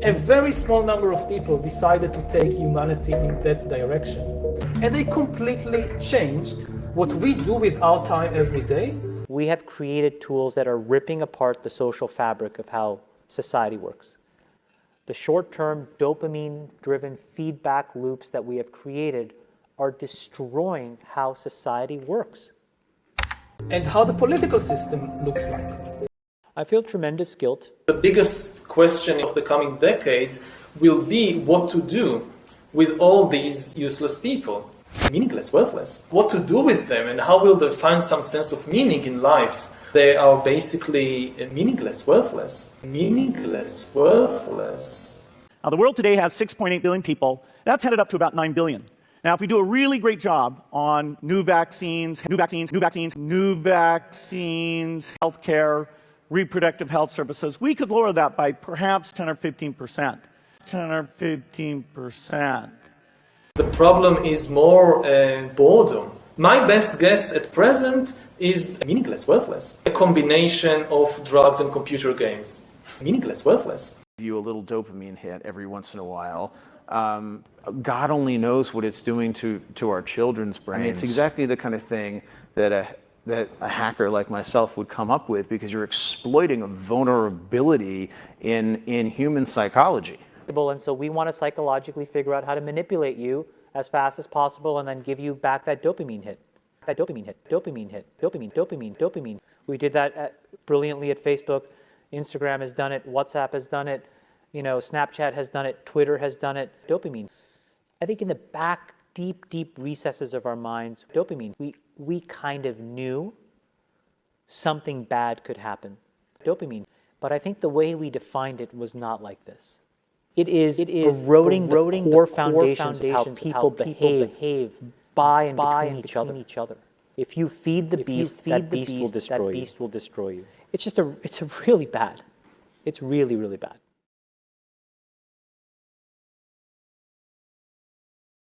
A very small number of people decided to take humanity in that direction. And they completely changed what we do with our time every day. We have created tools that are ripping apart the social fabric of how society works. The short-term dopamine-driven feedback loops that we have created are destroying how society works. And how the political system looks like. I feel tremendous guilt. The biggest question of the coming decades will be what to do with all these useless people. Meaningless, worthless. What to do with them and how will they find some sense of meaning in life? They are basically meaningless, worthless. Meaningless, worthless. Now, the world today has 6.8 billion people. That's headed up to about 9 billion. Now, if we do a really great job on new vaccines, healthcare, reproductive health services, we could lower that by perhaps 10 or 15%. 10 or 15%. The problem is more boredom. My best guess at present is meaningless, worthless. A combination of drugs and computer games. Meaningless, worthless. You a little dopamine hit every once in a while. God only knows what it's doing to our children's brains. I mean, it's exactly the kind of thing that a hacker like myself would come up with, because you're exploiting a vulnerability in human psychology. And so we want to psychologically figure out how to manipulate you as fast as possible and then give you back that dopamine hit. That dopamine hit, dopamine hit, dopamine. We did that brilliantly at Facebook. Instagram has done it, WhatsApp has done it, Snapchat has done it, Twitter has done it. Dopamine. I think in the back, deep recesses of our minds, dopamine, we kind of knew something bad could happen. Dopamine. But I think the way we defined it was not like this. It is eroding the core foundations of how people behave by and between each other. If you feed the beast, that beast will destroy you. It's really bad. It's really, really bad.